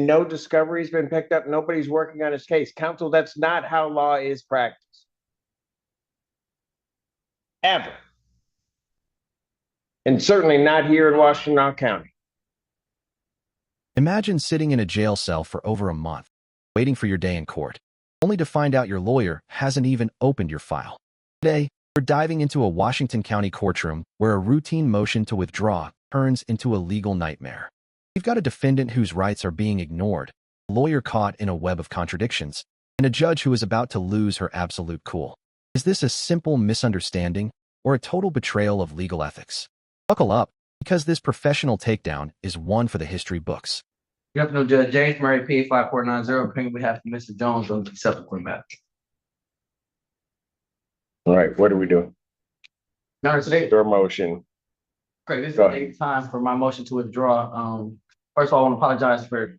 No discovery's been picked up. Nobody's working on his case. Counsel, that's not how law is practiced. Ever. And certainly not here in Washington County. Imagine sitting in a jail cell for over a month, waiting for your day in court, only to find out your lawyer hasn't even opened your file. Today, we're diving into a Washington County courtroom where a routine motion to withdraw turns into a legal nightmare. You've got a defendant whose rights are being ignored, a lawyer caught in a web of contradictions, and a judge who is about to lose her absolute cool. Is this a simple misunderstanding or a total betrayal of legal ethics? Buckle up, because this professional takedown is one for the history books. Good afternoon, Judge James Murray, P. 5490, appearing on behalf of Mr. Jones on the subsequent matter. All right, what are we doing? Now, today, Your motion. great. This is the time for my motion to withdraw. First of all, I want to apologize for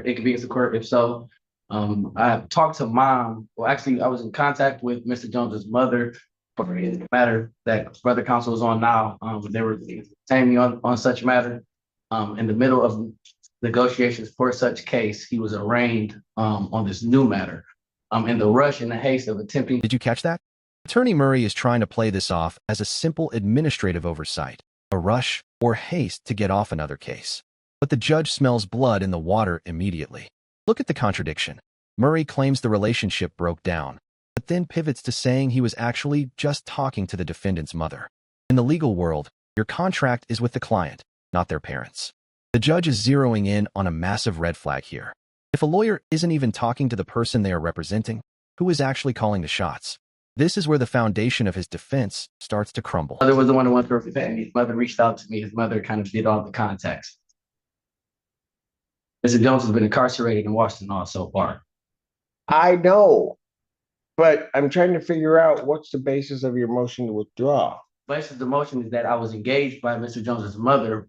inconvenience the court. If so, I have talked to mom. Well, actually, I was in contact with Mr. Jones's mother for the matter that brother counsel is on now. They were saying me on such matter. In the middle of negotiations for such case, he was arraigned on this new matter. In the rush and the haste of attempting. Did you catch that? Attorney Murray is trying to play this off as a simple administrative oversight, a rush or haste to get off another case. But the judge smells blood in the water immediately. Look at the contradiction. Murray claims the relationship broke down, but then pivots to saying he was actually just talking to the defendant's mother. In the legal world, your contract is with the client, not their parents. The judge is zeroing in on a massive red flag here. If a lawyer isn't even talking to the person they are representing, who is actually calling the shots? This is where the foundation of his defense starts to crumble. Mother was the one who went through everything. His mother reached out to me. His mother kind of did all the contacts. Mr. Jones has been incarcerated in Washington so far. I know, but I'm trying to figure out what's the basis of your motion to withdraw. The basis of the motion is that I was engaged by Mr. Jones's mother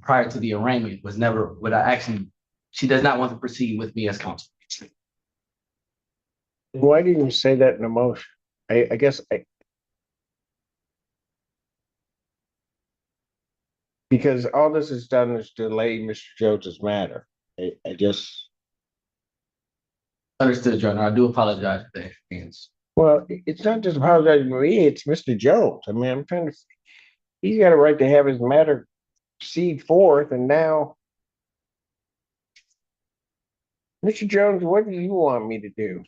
prior to the arraignment. She does not want to proceed with me as counsel. Why didn't you say that in a motion? I guess because all this has done is delay Mr. Jones's matter. I just Understood, Your Honor. I do apologize for the inconvenience. well, it's not just apologizing to me, it's Mr. Jones. I mean, I'm trying to he's got a right to have his matter proceed forth, and now Mr. Jones, what do you want me to do?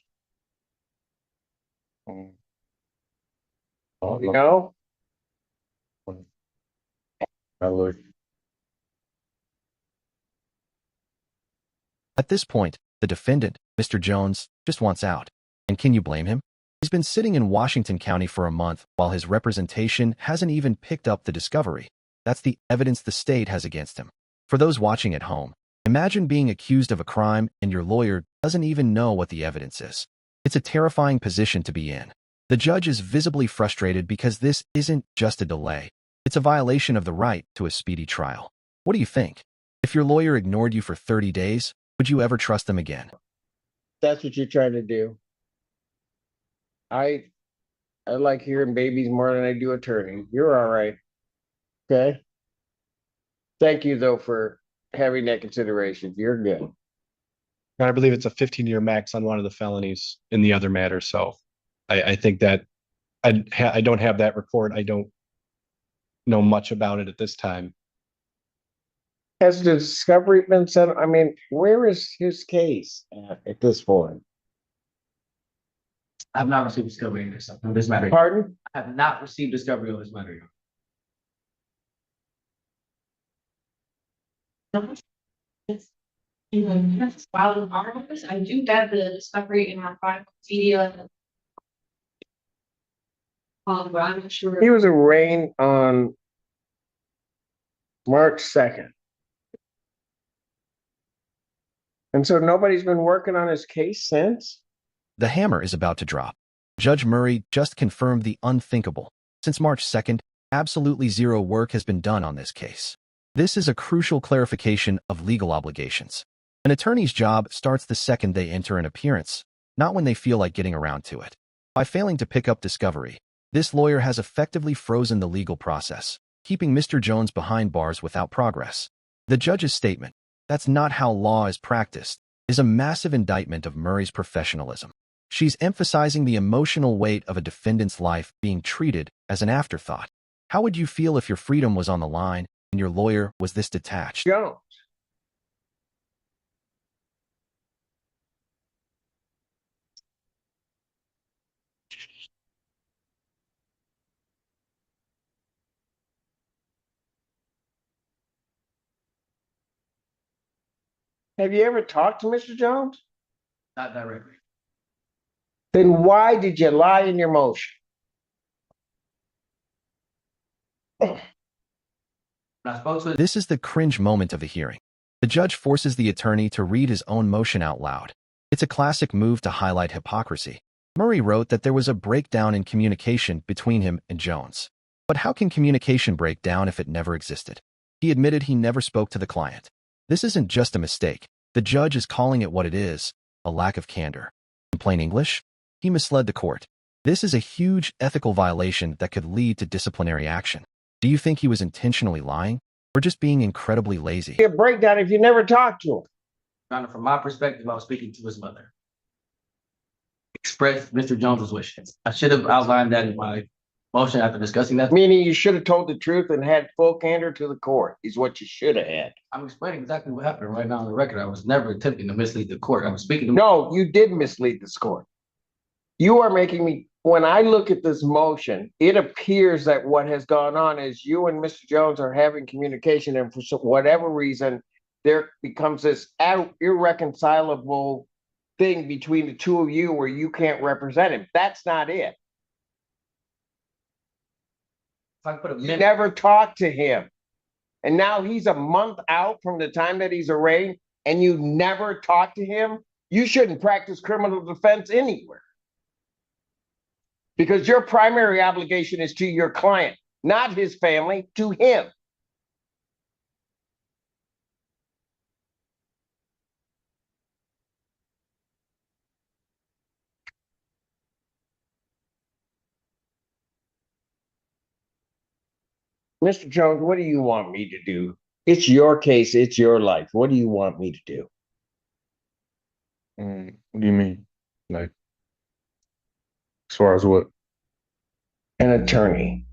You know? At this point, the defendant, Mr. Jones, just wants out. And can you blame him? He's been sitting in Washington County for a month while his representation hasn't even picked up the discovery. That's the evidence the state has against him. For those watching at home, imagine being accused of a crime and your lawyer doesn't even know what the evidence is. It's a terrifying position to be in. The judge is visibly frustrated because this isn't just a delay. It's a violation of the right to a speedy trial. What do you think? If your lawyer ignored you for 30 days, would you ever trust them again? That's what you're trying to do. I like hearing babies more than I do attorneys. You're all right. Okay. Thank you though for having that consideration. You're good. And I believe it's a 15-year max on one of the felonies in the other matter. So I think that I don't have that report. I don't know much about it at this time. Has the discovery been settled? I mean, where is his case at this point? I have not received discovery on this matter. Pardon? I have not received discovery on this matter. While in our office, I do have the discovery in our file media. But I'm not sure. He was arraigned on March 2nd. And so nobody's been working on his case since? The hammer is about to drop. Judge Murray just confirmed the unthinkable. Since March 2nd, absolutely zero work has been done on this case. This is a crucial clarification of legal obligations. An attorney's job starts the second they enter an appearance, not when they feel like getting around to it. By failing to pick up discovery, this lawyer has effectively frozen the legal process, keeping Mr. Jones behind bars without progress. The judge's statement, that's not how law is practiced, is a massive indictment of Murray's professionalism. She's emphasizing the emotional weight of a defendant's life being treated as an afterthought. How would you feel if your freedom was on the line and your lawyer was this detached? Jones. Have you ever talked to Mr. Jones? Not directly. Then why did you lie in your motion? When I spoke to This is the cringe moment of the hearing. The judge forces the attorney to read his own motion out loud. It's a classic move to highlight hypocrisy. Murray wrote that there was a breakdown in communication between him and Jones. But how can communication break down if it never existed? He admitted he never spoke to the client. This isn't just a mistake. The judge is calling it what it is, a lack of candor. In plain English, he misled the court. This is a huge ethical violation that could lead to disciplinary action. Do you think he was intentionally lying or just being incredibly lazy? A breakdown if you never talked to him. Your Honor, from my perspective, I was speaking to his mother. Expressed Mr. Jones's wishes. I should have outlined that in my motion after discussing that. Meaning you should have told the truth and had full candor to the court is what you should have had. I'm explaining exactly what happened right now on the record. I was never attempting to mislead the court. I was speaking to. No, you did mislead the court. You are making me, when I look at this motion, it appears that what has gone on is you and Mr. Jones are having communication, and for whatever reason, there becomes this irreconcilable thing between the two of you where you can't represent him. That's not it. If I put a You minute, never talked to him. And now he's a month out from the time that he's arraigned, and you never talked to him. You shouldn't practice criminal defense anywhere. Because your primary obligation is to your client, not his family, to him. Mr. Jones, what do you want me to do? It's your case, it's your life. What do you want me to do? What do you mean? Like, as far as what? An attorney.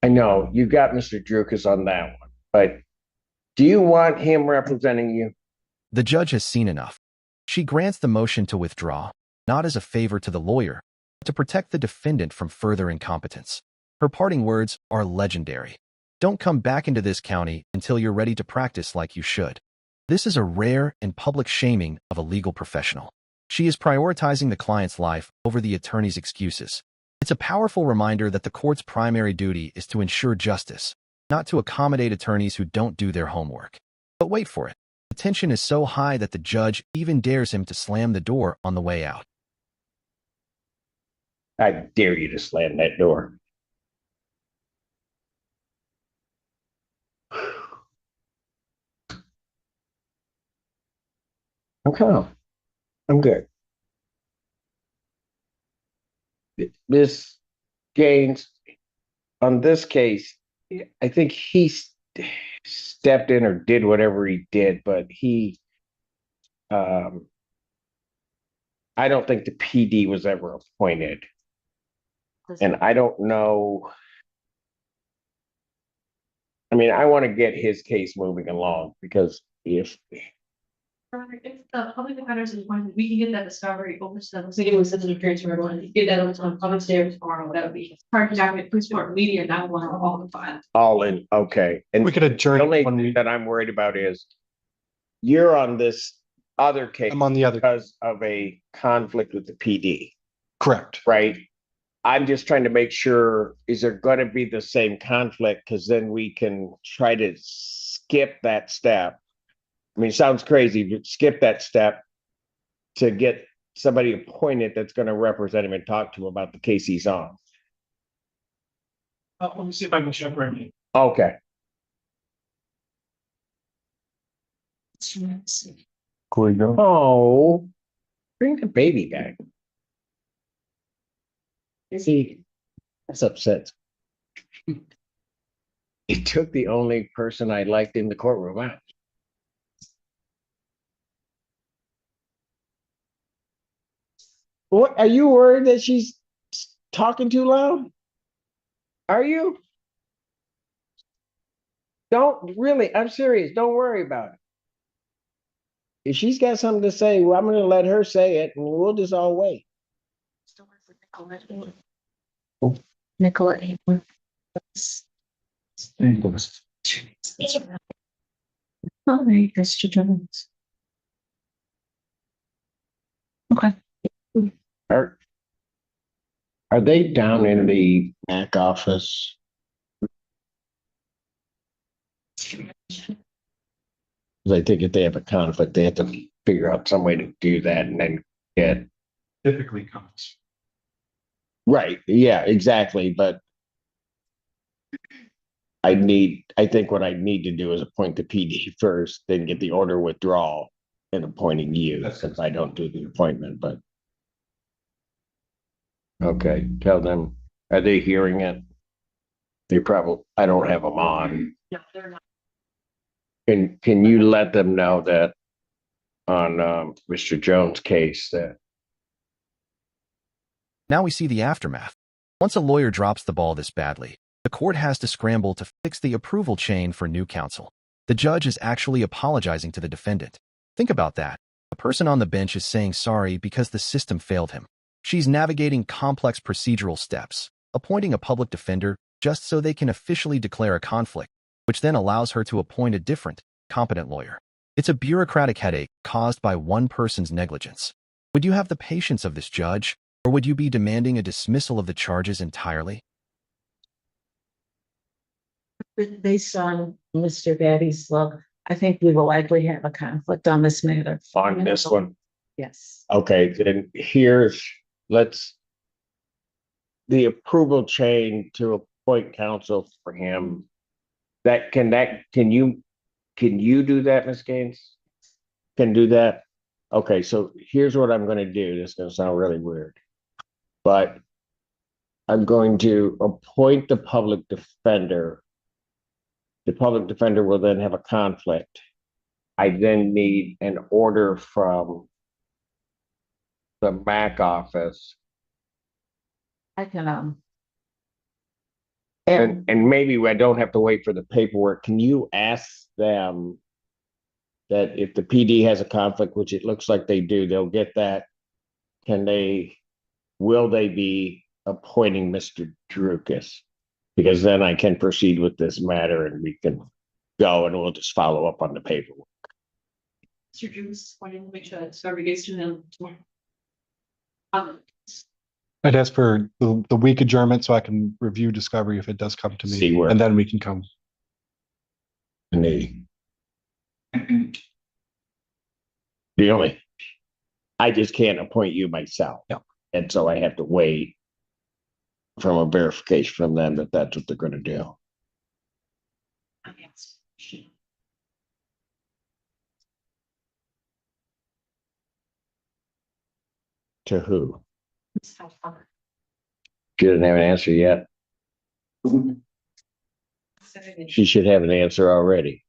I know you got Mr. Drukas on that one, but do you want him representing you? The judge has seen enough. She grants the motion to withdraw, not as a favor to the lawyer, but to protect the defendant from further incompetence. Her parting words are legendary. Don't come back into this county until you're ready to practice like you should. This is a rare and public shaming of a legal professional. She is prioritizing the client's life over the attorney's excuses. It's a powerful reminder that the court's primary duty is to ensure justice, not to accommodate attorneys who don't do their homework. But wait for it. The tension is so high that the judge even dares him to slam the door on the way out. I dare you to slam that door. Okay, I'm good. This Gaines, on this case, I think he stepped in or did whatever he did, but I don't think the PD was ever appointed. And I don't know. I mean, I want to get his case moving along because if If the public defenders is appointed, we can get that discovery over to them. So it was such an appearance for everyone. Get that over to them, public stairs tomorrow, that would be hard to document, please support media, not one of all the files. all in, okay. And We could adjourn the only when thing we, that I'm worried about is you're on this other case I'm on the other, because of a conflict with the PD, correct. right? I'm just trying to make sure, is there going to be the same conflict? Because then we can try to skip that step. I mean, it sounds crazy, but skip that step to get somebody appointed that's going to represent him and talk to him about the case he's on. Let me see if I can check right now. Okay. Cool, you go. Oh, bring the baby back. See, that's upset. He took the only person I liked in the courtroom out. What, are you worried that she's talking too loud? Are you? Don't really, I'm serious. Don't worry about it. If she's got something to say, well, I'm going to let her say it and we'll just all wait. Nicolette. Hi, Mr. Jones. Okay. Are, are they down in the back office? 'Cause I think if they have a conflict, they have to figure out some way to do that and then get. Typically comes. Right, yeah, exactly, but I think what I need to do is appoint the PD first, then get the order withdrawal and appointing you, since I don't do the appointment, but. Okay, tell them, are they hearing it? They probably, I don't have them on. No, they're not. Can you let them know that on Mr. Jones' case that Now we see the aftermath. Once a lawyer drops the ball this badly, the court has to scramble to fix the approval chain for new counsel. The judge is actually apologizing to the defendant. Think about that. The person on the bench is saying sorry because the system failed him. She's navigating complex procedural steps, appointing a public defender just so they can officially declare a conflict, which then allows her to appoint a different, competent lawyer. It's a bureaucratic headache caused by one person's negligence. Would you have the patience of this judge, or would you be demanding a dismissal of the charges entirely? Based on Mr. Gaddy's look, I think we will likely have a conflict on this matter. on this one? Yes. Okay, then let's. The approval chain to appoint counsel for him. Can you do that, Ms. Gaines? Can do that? Okay, so here's what I'm gonna do. This is gonna sound really weird. But I'm going to appoint the public defender. The public defender will then have a conflict. I then need an order from the MAC office. I can, And maybe I don't have to wait for the paperwork. Can you ask them that if the PD has a conflict, which it looks like they do, they'll get that. Will they be appointing Mr. Drukas? Because then I can proceed with this matter and we can go and we'll just follow up on the paperwork. Mr. Juice, wanting to make sure that discovery gets to them tomorrow. I'd ask for the week adjournment so I can review discovery if it does come to See me, where- and then we can come. And I just can't appoint you myself. Yeah. And so I have to wait from a verification from them that that's what they're going to do. To who? She doesn't have an answer yet. She should have an answer already.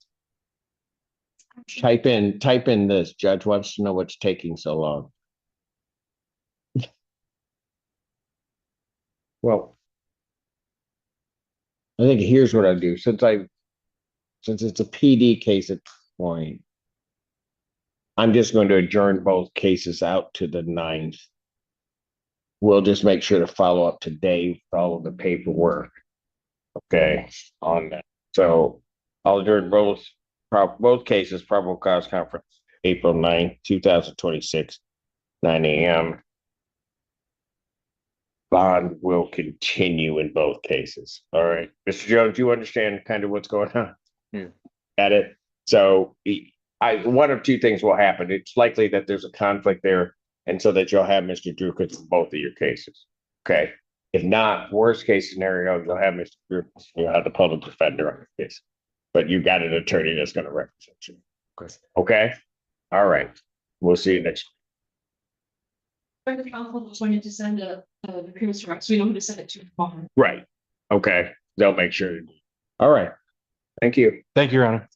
Type in this. Judge wants to know what's taking so long. Well, I think here's what I do. Since it's a PD case at this point, I'm just going to adjourn both cases out to the 9th. We'll just make sure to follow up today, follow the paperwork. Okay, on that. So I'll adjourn both cases, probable cause conference, April 9th, 2026, 9 a.m. Bond will continue in both cases. All right, Mr. Jones, you understand kind of what's going on? Yeah. Got it. So one of two things will happen. It's likely that there's a conflict there, and so that you'll have Mr. Drukas in both of your cases. Okay. If not, worst case scenario, you'll have Mr. Drukas, you'll have the public defender on your case. But you got an attorney that's going to represent you. Okay. All right. We'll see you next. The council just wanted to send a appearance direct, so we know who to send it to tomorrow. Right. Okay. They'll make sure. All right. Thank you. Thank you, Your Honor.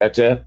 That's it?